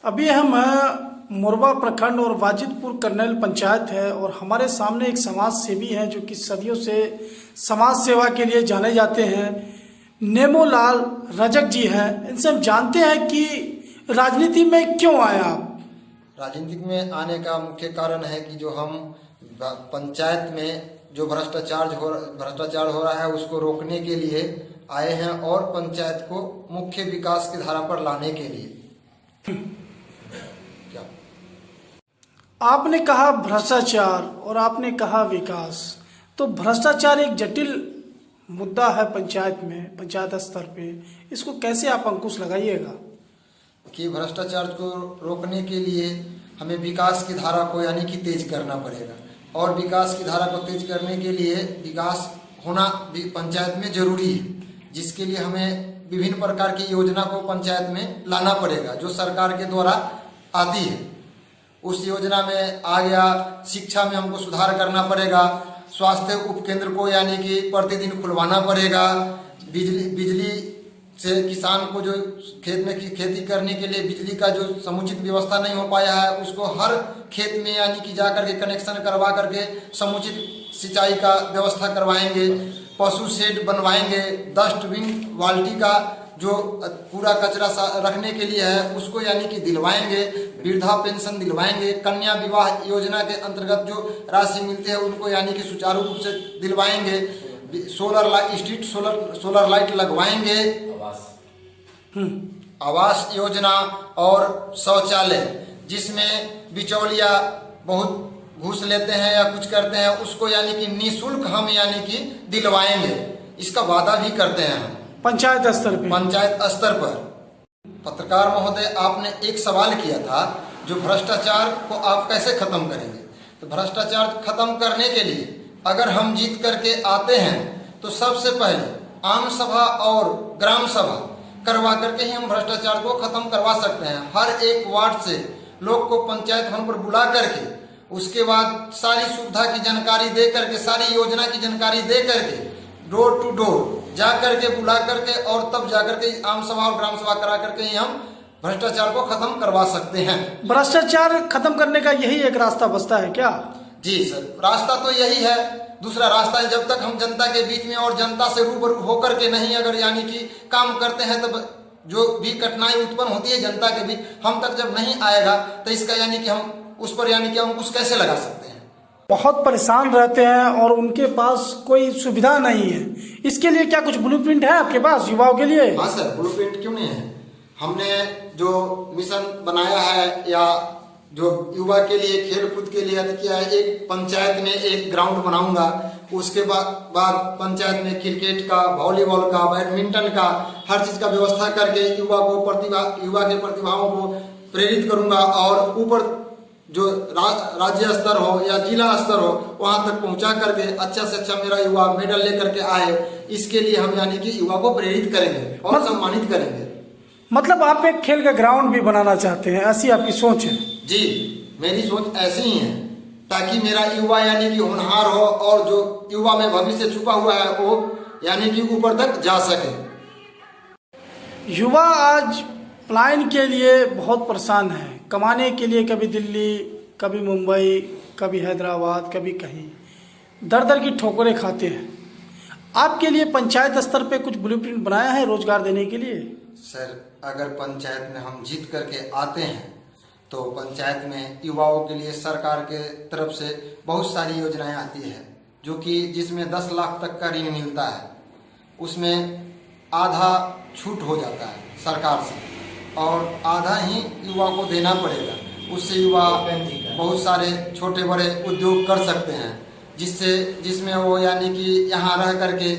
अभी हम मोरबा प्रखंड और वाजिदपुर करनेल पंचायत है और हमारे सामने एक समाज सेवी हैं जो कि सदियों से समाज सेवा के लिए जाने जाते हैं। नेमोलाल रजक जी हैं। इनसे हम जानते हैं कि राजनीति में क्यों आए आप। राजनीति में आने का मुख्य कारण है कि जो हम पंचायत में जो भ्रष्टाचार हो रहा है उसको रोकने के लिए आए हैं और पंचायत को मुख्य विकास की धारा पर लाने के लिए। क्या आपने कहा भ्रष्टाचार और आपने कहा विकास, तो भ्रष्टाचार एक जटिल मुद्दा है पंचायत में, पंचायत स्तर पे। इसको कैसे आप अंकुश लगाइएगा कि भ्रष्टाचार को रोकने के लिए हमें विकास की धारा को यानी कि तेज करना पड़ेगा और विकास की धारा को तेज करने के लिए विकास होना भी पंचायत में जरूरी है, जिसके लिए हमें विभिन्न प्रकार की योजना को पंचायत में लाना पड़ेगा जो सरकार के द्वारा आती है। उस योजना में आ गया शिक्षा में हमको सुधार करना पड़ेगा, स्वास्थ्य उपकेंद्र को यानी कि प्रतिदिन खुलवाना पड़ेगा, बिजली से किसान को जो खेत में की खेती करने के लिए बिजली का जो समुचित व्यवस्था नहीं हो पाया है उसको हर खेत में यानी कि जा करके कनेक्शन करवा करके समुचित सिंचाई का व्यवस्था करवाएंगे, पशु शेड बनवाएंगे, डस्टबिन बाल्टी का जो पूरा कचरा रखने के लिए है उसको यानी कि दिलवाएंगे, वृद्धा पेंशन दिलवाएंगे, कन्या विवाह योजना के अंतर्गत जो राशि मिलती है उनको यानी कि सुचारू रूप से दिलवाएंगे, सोलर लाइट लगवाएंगे, आवास योजना और शौचालय जिसमें बिचौलिया बहुत घूस लेते हैं या कुछ करते हैं उसको यानी कि निःशुल्क हम यानी कि दिलवाएंगे। इसका वादा भी करते हैं हम पंचायत स्तर पर। पत्रकार महोदय, आपने एक सवाल किया था जो भ्रष्टाचार को आप कैसे खत्म करेंगे। तो भ्रष्टाचार खत्म करने के लिए अगर हम जीत करके आते हैं तो सबसे पहले आम सभा और ग्राम सभा करवा करके ही हम भ्रष्टाचार को खत्म करवा सकते हैं। हर एक वार्ड से लोग को पंचायत भवन पर बुला करके उसके बाद सारी सुविधा की जानकारी दे करके, सारी योजना की जानकारी दे करके, डोर टू डोर जा करके बुला करके और तब जा करके आम सभा और ग्राम सभा करा करके ही हम भ्रष्टाचार को खत्म करवा सकते हैं। भ्रष्टाचार खत्म करने का यही एक रास्ता बचता है क्या? जी सर, रास्ता तो यही है। दूसरा रास्ता है जब तक हम जनता के बीच में और जनता से रूबरू होकर के नहीं अगर यानी कि काम करते हैं तब जो भी कठिनाई उत्पन्न होती है जनता के बीच हम तक जब नहीं आएगा तो इसका यानी कि हम उस पर यानी कि हम कुछ कैसे लगा सकते हैं। बहुत परेशान रहते हैं और उनके पास कोई सुविधा नहीं है, इसके लिए क्या कुछ ब्लूप्रिंट है आपके पास युवाओं के लिए? हाँ सर, ब्लूप्रिंट क्यों नहीं है। हमने जो मिशन बनाया है या जो युवा के लिए खेल कूद के लिए किया है, एक पंचायत में एक ग्राउंड बनाऊंगा, उसके बाद पंचायत में क्रिकेट का, वॉलीबॉल का, बैडमिंटन का हर चीज का व्यवस्था करके युवा के प्रतिभाओं को प्रेरित करूंगा और ऊपर जो राज्य स्तर हो या जिला स्तर हो वहां तक पहुंचा करके अच्छा से अच्छा मेरा युवा मेडल लेकर के आए, इसके लिए हम यानी कि युवा को प्रेरित करेंगे और सम्मानित करेंगे। मतलब आप एक खेल का ग्राउंड भी बनाना चाहते हैं, ऐसी आपकी सोच है? जी, मेरी सोच ऐसी ही है ताकि मेरा युवा यानी कि होनहार हो और जो युवा में भविष्य छुपा हुआ है वो यानी कि ऊपर तक जा सके। युवा आज पलायन के लिए बहुत परेशान है, कमाने के लिए कभी दिल्ली, कभी मुंबई, कभी हैदराबाद, कभी कहीं दर दर की ठोकरें खाते हैं। आपके लिए पंचायत स्तर पे कुछ ब्लूप्रिंट बनाया है रोजगार देने के लिए? सर, अगर पंचायत में हम जीत करके आते हैं तो पंचायत में युवाओं के लिए सरकार के तरफ से बहुत सारी योजनाएं आती है जो कि जिसमें 10 लाख तक का ऋण मिलता है, उसमें आधा छूट हो जाता है सरकार से और आधा ही युवा को देना पड़ेगा। उससे युवा बहुत सारे छोटे बड़े उद्योग कर सकते हैं जिसमें वो यानी कि यहाँ रह करके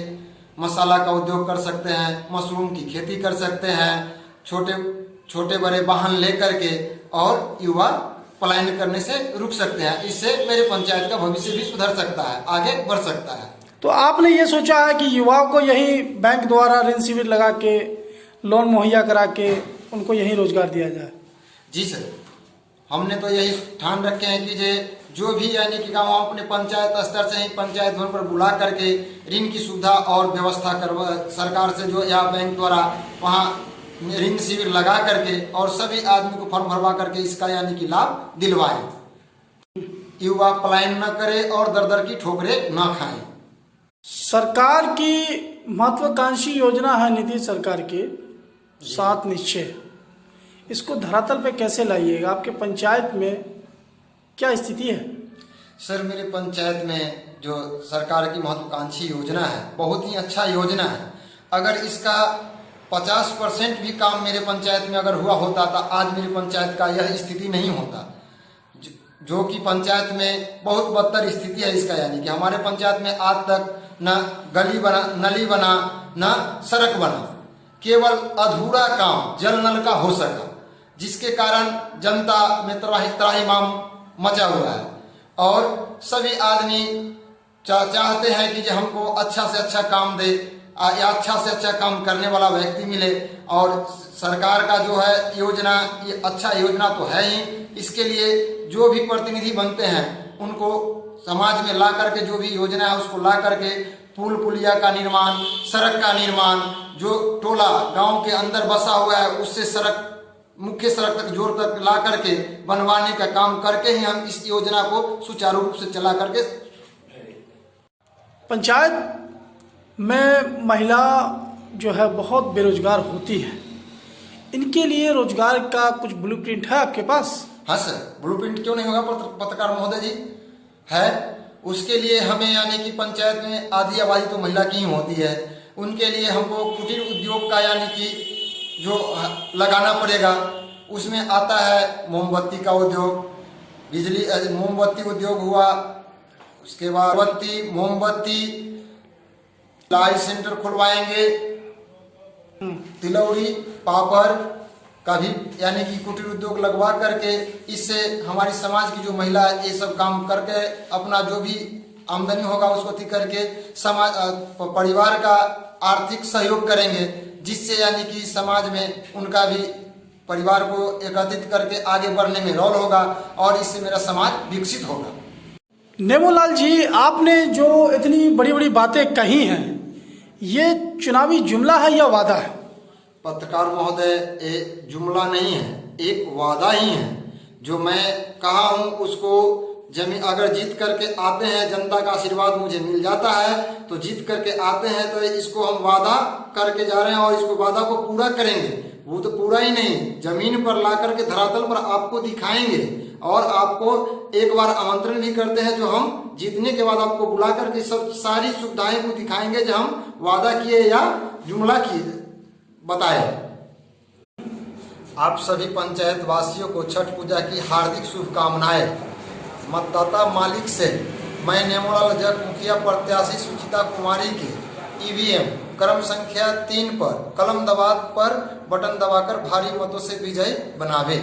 मसाला का उद्योग कर सकते हैं, मशरूम की खेती कर सकते हैं, छोटे बड़े वाहन ले करके और युवा पलायन करने से रुक सकते हैं। इससे मेरे पंचायत का भविष्य भी सुधर सकता है, आगे बढ़ सकता है। तो आपने ये सोचा है कि युवाओं को यही बैंक द्वारा ऋण शिविर लगा के लोन मुहैया करा के उनको यही रोजगार दिया जाए? जी सर, हमने तो यही ठान रखे हैं कि जो भी यानी कि काम अपने पंचायत स्तर से ही पंचायत भवन पर बुला करके ऋण की सुविधा और व्यवस्था करवा सरकार से जो या बैंक द्वारा वहाँ ऋण शिविर लगा करके और सभी आदमी को फॉर्म भरवा करके इसका यानी कि लाभ दिलवाएं। युवा पलायन न करे और दर दर की ठोकरें न खाएं। सरकार की महत्वाकांक्षी योजना है नीतीश सरकार के 7 निश्चय, इसको धरातल पे कैसे लाइएगा? आपके पंचायत में क्या स्थिति है? सर, मेरे पंचायत में जो सरकार की महत्वाकांक्षी योजना है बहुत ही अच्छा योजना है। अगर इसका 50% भी काम मेरे पंचायत में अगर हुआ होता तो आज मेरी पंचायत का यह स्थिति नहीं होता। जो कि पंचायत में बहुत बदतर स्थिति है इसका, यानी कि हमारे पंचायत में आज तक न गली बना, नली बना, न सड़क बना, केवल अधूरा काम जल नल का हो सका, जिसके कारण जनता में त्राहिमाम मचा हुआ है। और सभी आदमी चाहते हैं कि हमको अच्छा से अच्छा काम दे या अच्छा से अच्छा काम करने वाला व्यक्ति मिले। और सरकार का जो है योजना, ये अच्छा योजना तो है ही, इसके लिए जो भी प्रतिनिधि बनते हैं उनको समाज में ला करके जो भी योजना है उसको ला करके पुल पुलिया का निर्माण, सड़क का निर्माण, जो टोला गांव के अंदर बसा हुआ है उससे सड़क, मुख्य सड़क तक जोड़ तक ला करके बनवाने का काम करके ही हम इस योजना को सुचारू रूप से चला करके। पंचायत में महिला जो है बहुत बेरोजगार होती है, इनके लिए रोजगार का कुछ ब्लूप्रिंट है आपके पास? हाँ सर, ब्लूप्रिंट क्यों नहीं होगा पत्रकार महोदय जी, है। उसके लिए हमें यानी कि पंचायत में आधी आबादी तो महिला की ही होती है, उनके लिए हमको कुटीर उद्योग का यानी कि जो लगाना पड़ेगा। उसमें आता है मोमबत्ती का उद्योग, बिजली मोमबत्ती उद्योग हुआ, उसके बाद मोमबत्ती लाई सेंटर खुलवाएंगे, तिलौरी पापड़ का भी यानी कि कुटीर उद्योग लगवा करके इससे हमारी समाज की जो महिला ये सब काम करके अपना जो भी आमदनी होगा उसको अति करके समाज परिवार का आर्थिक सहयोग करेंगे, जिससे यानी कि समाज में उनका भी परिवार को एकत्रित करके आगे बढ़ने में रोल होगा और इससे मेरा समाज विकसित होगा। नेमोलाल जी, आपने जो इतनी बड़ी बड़ी बातें कही हैं, ये चुनावी जुमला है या वादा है? पत्रकार महोदय, ये जुमला नहीं है, एक वादा ही है। जो मैं कहा हूँ उसको जमीन अगर जीत करके आते हैं, जनता का आशीर्वाद मुझे मिल जाता है तो जीत करके आते हैं तो इसको हम वादा करके जा रहे हैं और इसको वादा को पूरा करेंगे। वो तो पूरा ही नहीं, जमीन पर ला करके धरातल पर आपको दिखाएंगे और आपको एक बार आमंत्रण भी करते हैं जो हम जीतने के बाद आपको बुला करके सब सारी सुविधाएं को दिखाएंगे जो हम वादा किए या जुमला किए बताए। आप सभी पंचायत वासियों को छठ पूजा की हार्दिक शुभकामनाएं। मतदाता मालिक से मैं नेमोलाल जग मुखिया प्रत्याशी सुचिता कुमारी के ईवीएम क्रम संख्या 3 पर कलम दबा पर बटन दबाकर भारी मतों से विजयी बनावे।